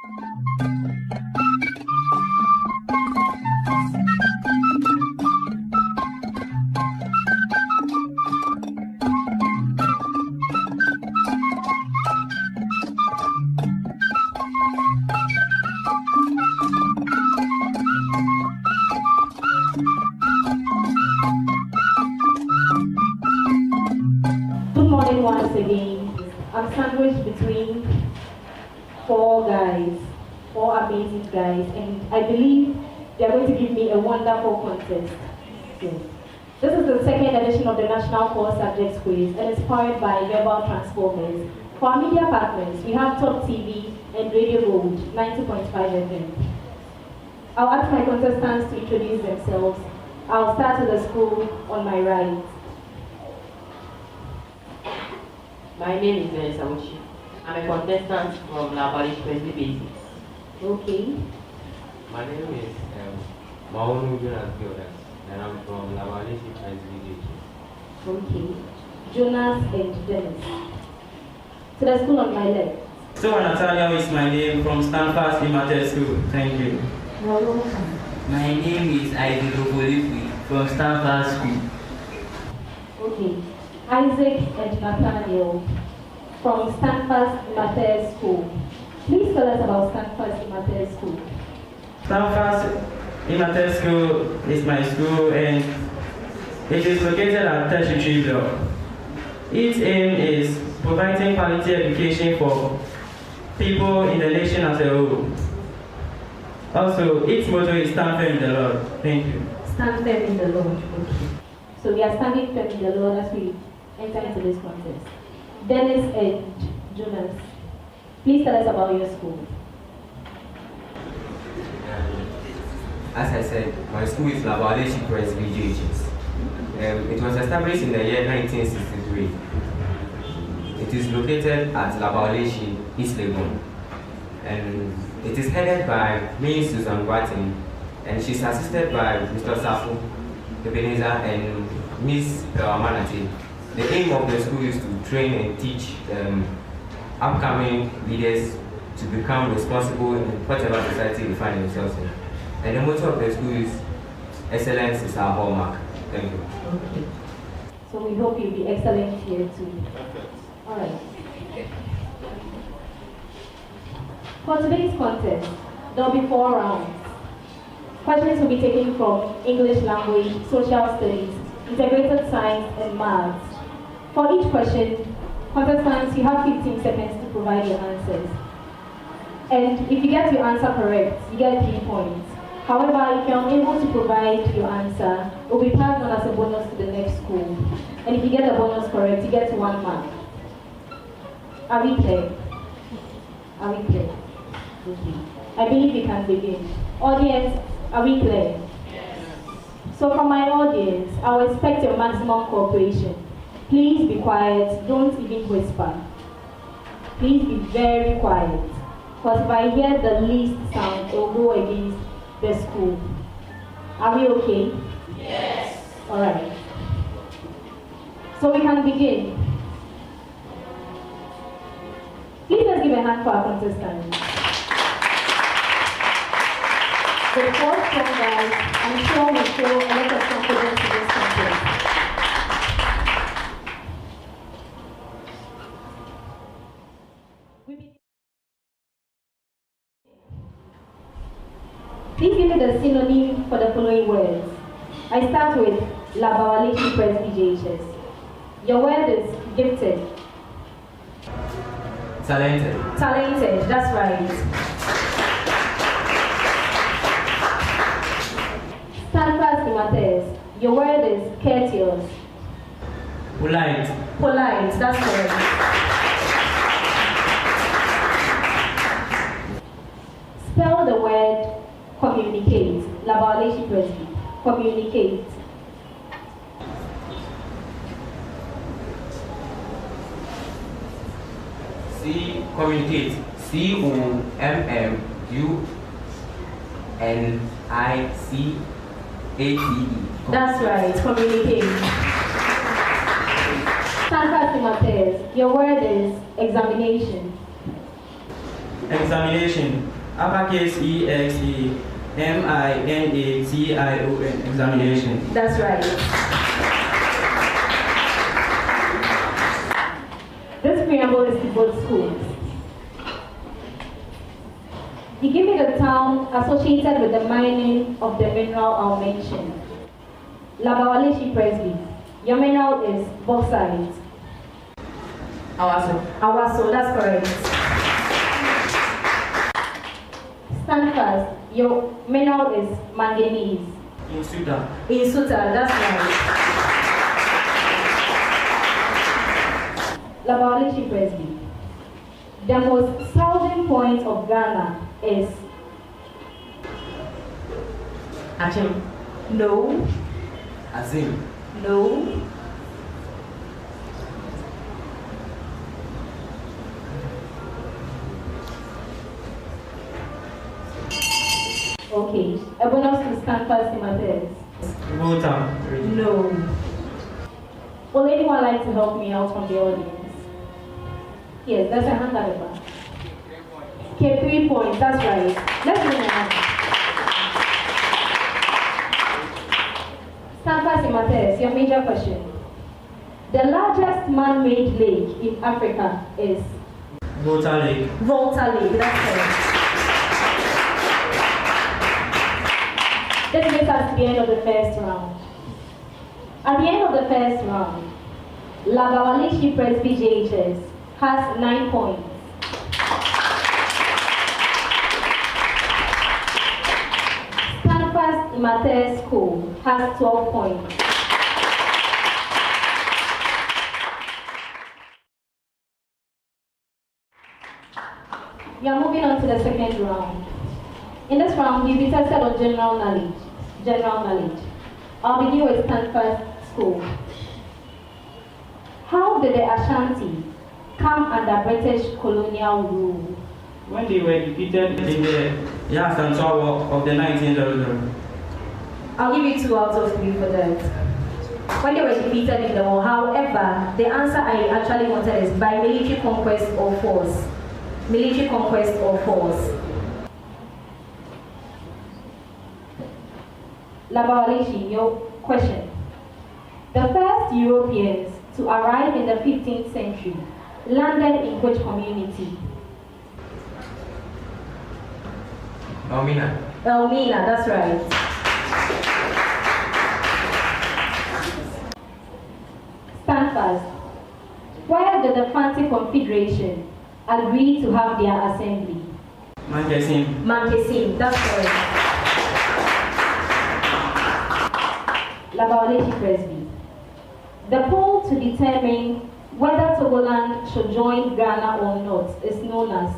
Good morning once again. I'm sandwiched between four amazing guys, and I believe they are going to give me a wonderful contest. Yes. This is the second edition of the National Core Subjects Quiz, and it's powered by Verbal Transformers. For our media partners, we have Top TV and Radio Gold 90.5 FM. I'll ask my contestants to introduce themselves. I'll start with the school on my right. My name is J.H.S. I'm a contestant from BAWALESHIE. Okay. My name is Jonas, and I'm from BAWALESHIE. Okay. Jonas and Dennis. To the school on my left. So Natalia is my name from STANDFAST EMMATHESS School. Thank you. You're welcome. My name is Isaac from STANDFAST School. Okay. Isaac and Nathaniel from STANDFAST EMMATHESS School. Please tell us about STANDFAST EMMATHESS School. STANDFAST EMMATHESS School is my school, and it is located at Tertiary Block. Its aim is providing quality education for people in the nation as a whole. Also, its motto is stand firm in the Lord. Thank you. Stand firm in the Lord. Okay. So we are standing firm in the Lord as we enter into this contest. Dennis and Jonas, please tell us about your school. As I said, my school is BAWALESHIE Presby J.H.S. It was established in the year 1963. It is located at BAWALESHIE, East Legon. And it is headed by Miss Susan Watson, and she's assisted by Mr. Safu, Ebenezer, and Miss Manati. The aim of the school is to train and teach upcoming leaders to become responsible in whatever society they find themselves in. And the motto of the school is excellence is our hallmark. Thank you. Okay. So we hope you'll be excellent here too. All right. For today's contest, there will be 4 rounds. Questions will be taken from English language, social studies, integrated science, and maths. For each question, contestants, you have 15 seconds to provide your answers. And if you get your answer correct, you get 3 points. However, if you're unable to provide your answer, it will be passed on as a bonus to the next school. And if you get the bonus correct, you get 1 mark. Are we clear? Are we clear? Okay. I believe we can begin. Audience, are we clear? Yes. So from my audience, I will expect your maximum cooperation. Please be quiet, don't even whisper. Please be very quiet. Because if I hear the least sound, it will go against the school. Are we okay? Yes. Alright. So we can begin. Please let's give a hand for our contestants. The 4 strong guys, I'm sure will show a lot of confidence in this contest. Please give me the synonym for the following words. I start with BAWALESHIE Presby J.H.S. Your word is gifted. Talented. Talented, that's right. STANDFAST EMMATHESS. Your word is courteous. Polite. Polite, that's correct. Spell the word communicate. BAWALESHIE Presby. Communicate. Communicate. COMMUNICATE. That's right, communicate. STANDFAST EMMATHESS. Your word is examination. examination. Uppercase EXAMINATION examination. That's right. This preamble is to both schools. You give me the town associated with the mining of the mineral I'll mention. BAWALESHIE Presby. Your mineral is bauxite. Awaso, that's correct. STANDFAST. Your mineral is manganese. Insuta. That's right. BAWALESHIE Presby. The most southern point of Ghana is Achim. no, Azim. no, okay. A bonus to STANDFAST EMMATHESS. Volta. No. Will anyone like to help me out from the audience? Yes, there's a hand at the back. Okay, 3 points, that's right. Let's bring it on. STANDFAST EMMATHESS, your major question. The largest man-made lake in Africa is? Volta Lake. Volta Lake, that's correct. This brings us to the end of the first round. At the end of the first round, BAWALESHIE Presby J.H.S has 9 points. STANDFAST EMMATHESS School has 12 points. We are moving on to the second round. In this round, you'll be tested on general knowledge. I'll begin with STANDFAST School. How did the Ashanti come under British colonial rule? When they were defeated in the Yasantua War of the 1900s. I'll give you 2 out of 3 for that. When they were defeated in the war, however, the answer I actually wanted is by military conquest or force. Military conquest or force. BAWALESHIE, your question. The first Europeans to arrive in the 15th century landed in which community? Elmina. Elmina, that's right. STANDFAST. Where did the Fancy Confederation agree to have their assembly? Mankesim, that's correct. BAWALESHIE Presby. The poll to determine whether Togoland should join Ghana or not is known as?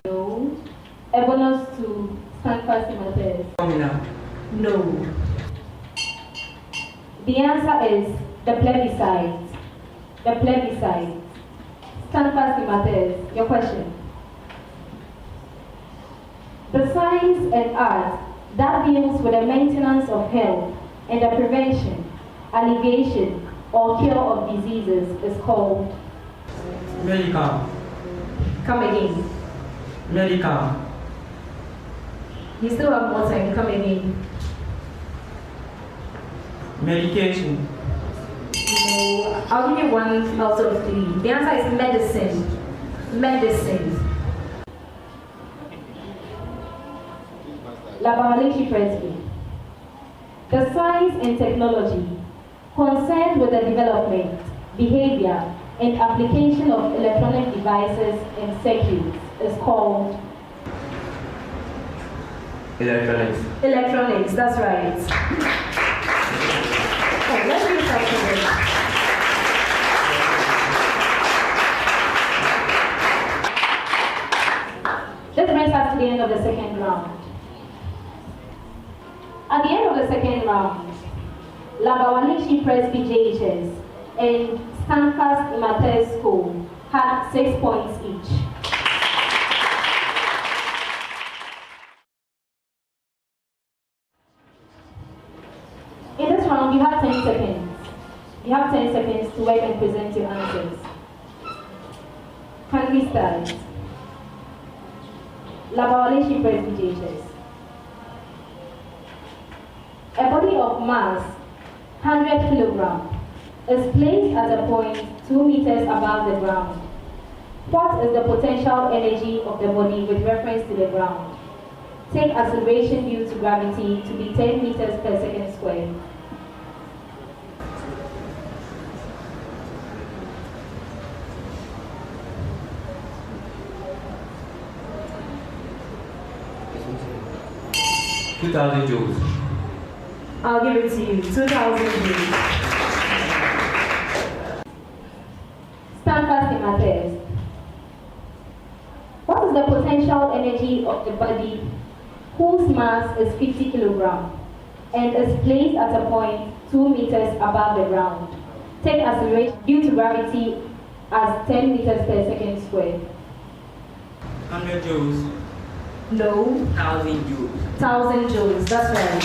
No. A bonus to STANDFAST EMMATHESS. No. The answer is the plebiscite. STANDFAST EMMATHESS, your question. The science and art that deals with the maintenance of health and the prevention, alleviation, or cure of diseases is called? Medical. Come again. Medical. You still have more time, come again. Medication. No, I'll give you 1 out of 3. The answer is medicine. BAWALESHIE Presby. The science and technology concerned with the development, behavior, and application of electronic devices and circuits is called? Electronics, that's right. Okay, let's read something. This brings us to the end of the second round. At the end of the second round, BAWALESHIE Presby J.H.S and STANDFAST EMMATHESS School had 6 points each. round, you have 10 seconds. You have 10 seconds to work and present your answers. Can we start? BAWALESHIE Presby J.H.S. A body of mass 100 kilograms is placed at a point 2 meters above the ground. What is the potential energy of the body with reference to the ground? Take acceleration due to gravity to be 10 meters per second squared. $2,000 joules. I'll give it to you, 2,000 joules. STANDFAST EMMATHESS. What is the potential energy of the body whose mass is 50 kilograms and is placed at a point 2 meters above the ground? Take acceleration due to gravity as 10 meters per second squared. 100 joules. No. 1,000 joules. 1,000 joules, that's right.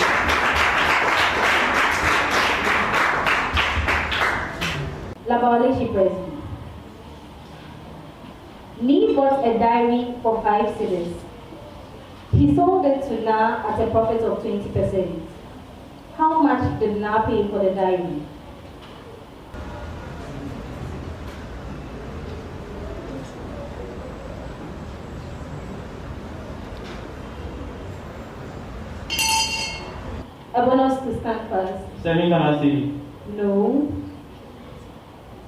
BAWALESHIE Presby. Lee bought a diary for 5 cedis. He sold it to Na at a profit of 20%. How much did Na pay for the diary? A bonus to STANDFAST. 7,3. No.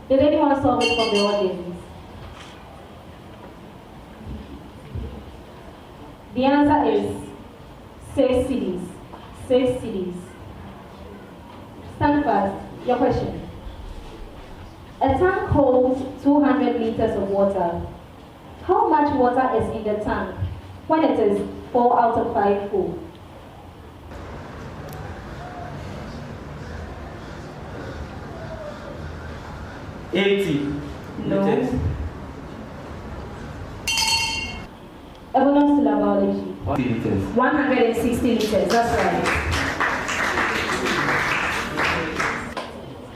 Did anyone solve it from the audience? The answer is 6 cedis. 6 cedis. STANDFAST, your question. A tank holds 200 liters of water. How much water is in the tank when it is 4 out of 5 full? No. Liters. A bonus to BAWALESHIE. 160 liters. 160 liters, that's right.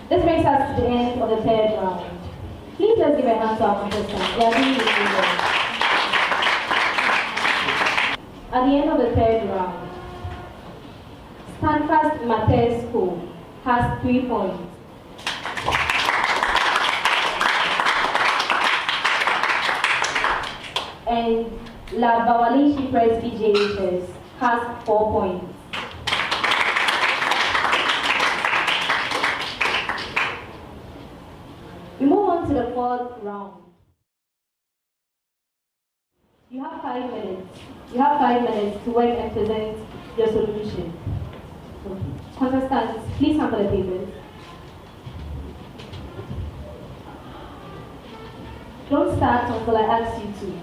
This brings us to the end of the third round. Please let's give a hand to our contestants. They are doing really well. At the end of the third round, STANDFAST EMMATHESS School has 3 points. And BAWALESHIE Presby J.H.S has 4 points. We move on to the fourth round. You have 5 minutes. You have 5 minutes to work and present your solution. Contestants, please sample the papers. Don't start until I ask you to.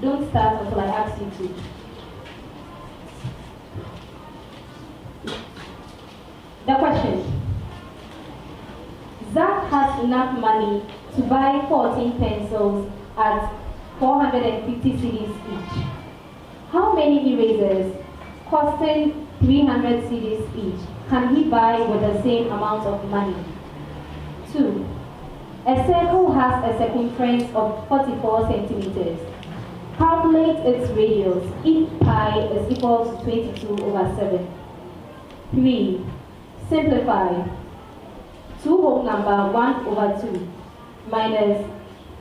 Don't start until I ask you to. The question. Zach has enough money to buy 14 pencils at 450 cedis each. How many erasers, costing 300 cedis each, can he buy with the same amount of money? 2. A circle has a circumference of 44 centimeters. Calculate its radius if pi is equal to 22/7. 3. Simplify. 2 whole number 1/2 minus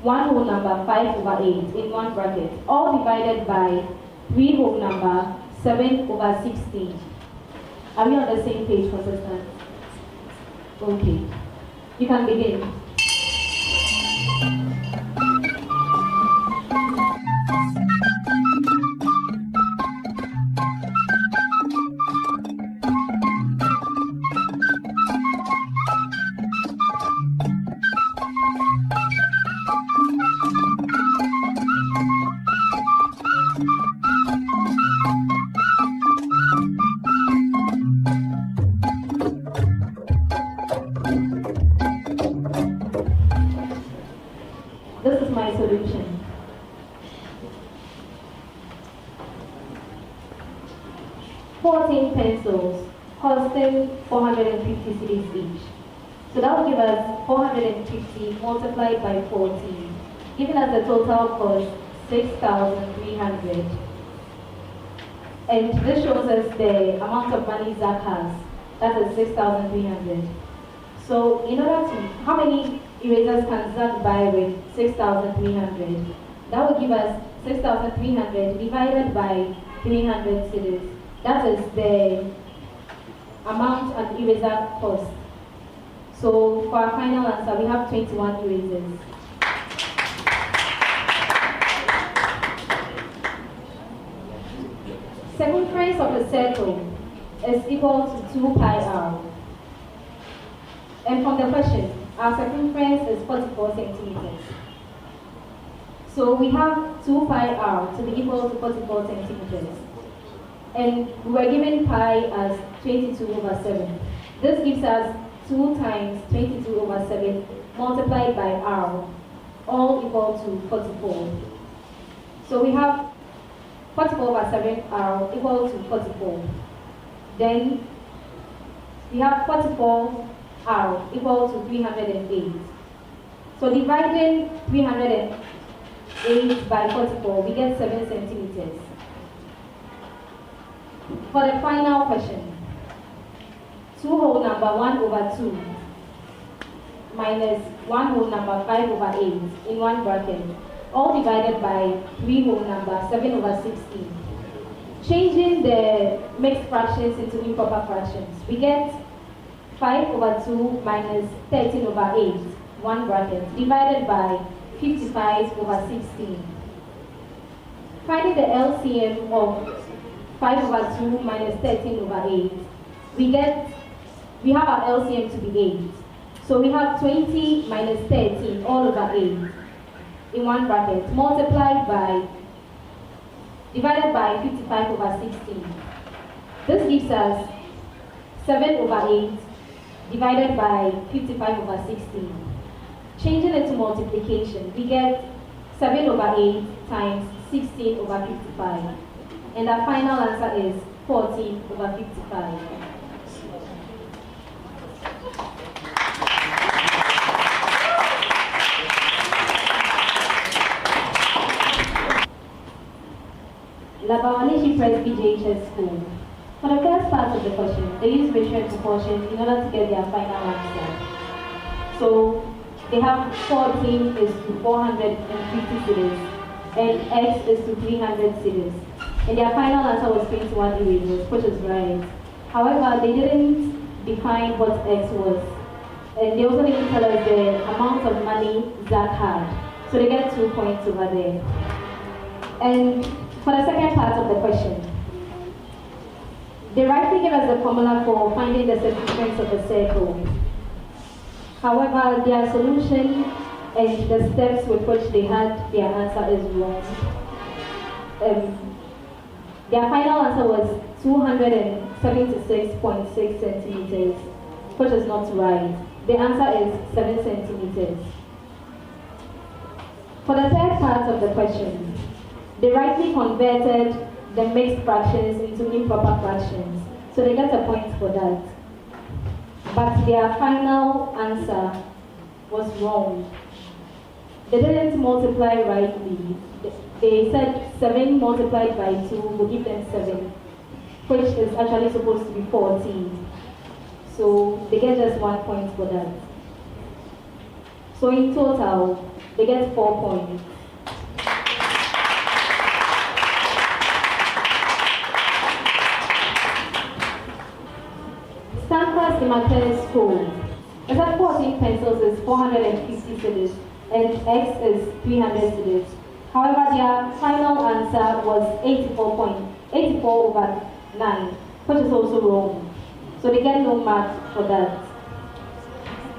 1 whole number 5/8 in one bracket, all divided by 3 whole number 7/16. Are we on the same page, contestants? Okay. You can begin. This is my solution. $14 pencils costing 450 cedis each. So that will give us 450 multiplied by 14, giving us the total cost 6,300. And this shows us the amount of money Zach has. That is 6,300. So in order to, how many erasers can Zach buy with 6,300? That will give us 6,300 divided by 300 cedis. That is the amount an eraser cost. So for our final answer, we have 21 erasers. Circumference of a circle is equal to 2 pi r. And from the question, our circumference is 44 centimeters. So we have 2 pi r to be equal to 44 centimeters. And we were given pi as 22/7. This gives us 2 times 22/7 multiplied by r, all equal to 44. So we have 44/7 r equal to 44. Then we have 44 r equal to 308. So dividing 308 by 44, we get 7 centimeters. For the final question, 2 whole number 1/2 minus 1 whole number 5/8 in one bracket, all divided by 3 whole number 7/16. Changing the mixed fractions into improper fractions, we get 5/2 minus 13/8, one bracket, divided by 55/16. Finding the LCM of 5/2 minus 13/8, we have our LCM to be 8. So we have 20 minus 13 all over 8 in one bracket, multiplied by, divided by 55/16. This gives us 7/8 divided by 55/16. Changing it to multiplication, we get 7/8 times 16/55. And our final answer is 14/55. BAWALESHIE Presby J.H.S school. For the first part of the question, they use ratio and proportion in order to get their final answer. So they have 14 is to 450 cedis and x is to 300 cedis. And their final answer was 21 erasers, which is right. However, they didn't define what x was. And they also didn't tell us the amount of money Zach had. So they get 2 points over there. And for the second part of the question, they rightly give us the formula for finding the circumference of a circle. However, their solution and the steps with which they had their answer is wrong. Their final answer was 276.6 centimeters, which is not right. The answer is 7 centimeters. For the third part of the question, they rightly converted the mixed fractions into improper fractions, so they get a point for that. But their final answer was wrong. They didn't multiply rightly. They said 7 multiplied by 2 will give them 7, which is actually supposed to be 14. So they get just 1 point for that. So in total, they get 4 points. STANDFAST EMMATHESS school. A set 14 pencils is 450 cedis and x is 300 cedis. However, their final answer was 84/9, which is also wrong. So they get no mark for that.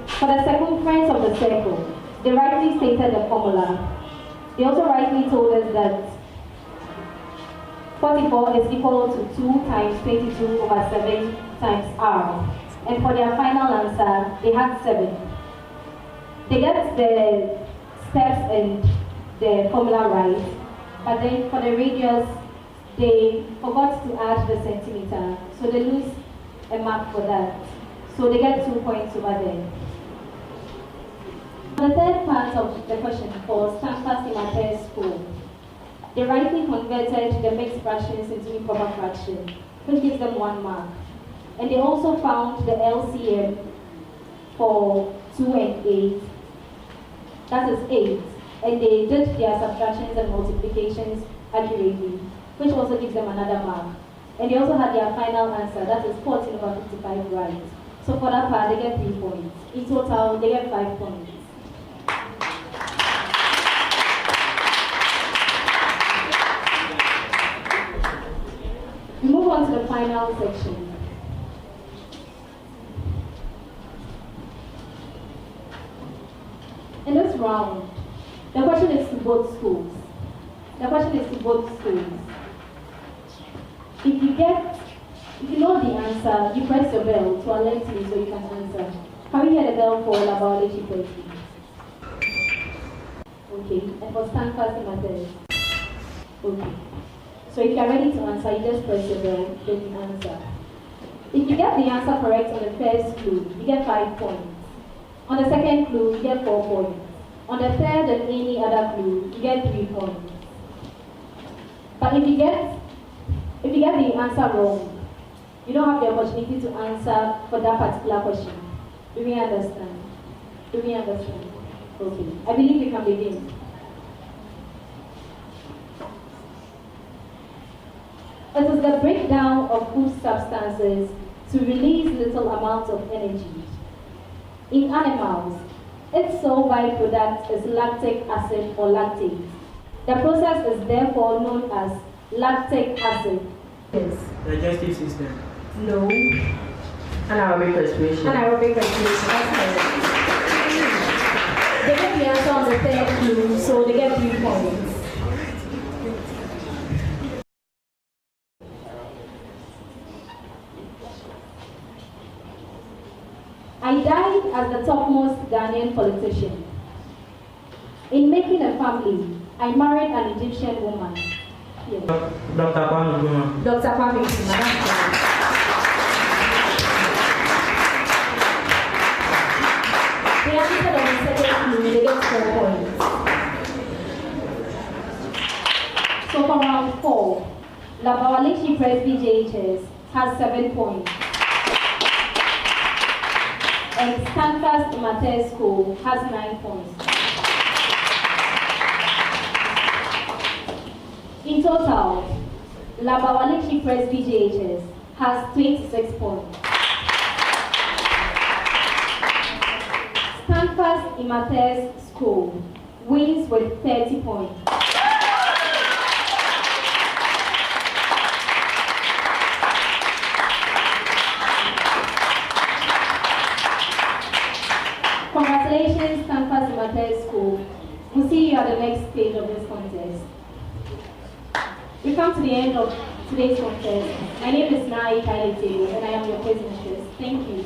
For the circumference of the circle, they rightly stated the formula. They also rightly told us that 44 is equal to 2 times 22/7 times r. And for their final answer, they had 7. They get the steps and the formula right, but then for the radius, they forgot to add the centimeter. So they lose a mark for that. So they get 2 points over there. The third part of the question for STANDFAST EMMATHESS score, they rightly converted the mixed fractions into improper fraction, which gives them 1 mark. And they also found the LCM for 2 and 8, that is 8. And they did their subtractions and multiplications accurately, which also gives them another mark. And they also had their final answer, that is 14 over 55 right. So for that part, they get 3 points. In total, they get 5 points. We move on to the final section. In this round, the question is to both schools. If you know the answer, you press your bell to alert you so you can answer. Can we hear the bell for BAWALESHIE Presby? Okay, and for STANDFAST EMMATHESS? Okay. So if you are ready to answer, you just press your bell, then you answer. If you get the answer correct on the first clue, you get 5 points. On the second clue, you get 4 points. On the third and any other clue, you get 3 points. But if you get the answer wrong, you don't have the opportunity to answer for that particular question. Do we understand? Okay. I believe we can begin. It is the breakdown of food substances to release little amounts of energy. In animals, its sole byproduct is lactic acid or lactate. The process is therefore known as lactic acid. Yes. Digestive system. No. Anaerobic respiration. Anaerobic respiration. That's correct. They get the answer on the third clue, so they get 3 points. I died as the topmost Ghanaian politician. In making a family, I married an Egyptian woman. Yes. Dr. Kwame Nkrumah. Dr. Kwame Nkrumah, that's correct. They answered on the second clue, they get 4 points. So for round 4, BAWALESHIE Presby J.H.S has 7 points. And STANDFAST EMMATHESS School has 9 points. In total, BAWALESHIE Presby J.H.S has 26 points. STANDFAST EMMATHESS School wins with 30 points. Congratulations, STANDFAST EMMATHESS School. We'll see you at the next stage of this contest. We come to the end of today's contest. My name is Nai Kailete, and I am your quiz mistress. Thank you.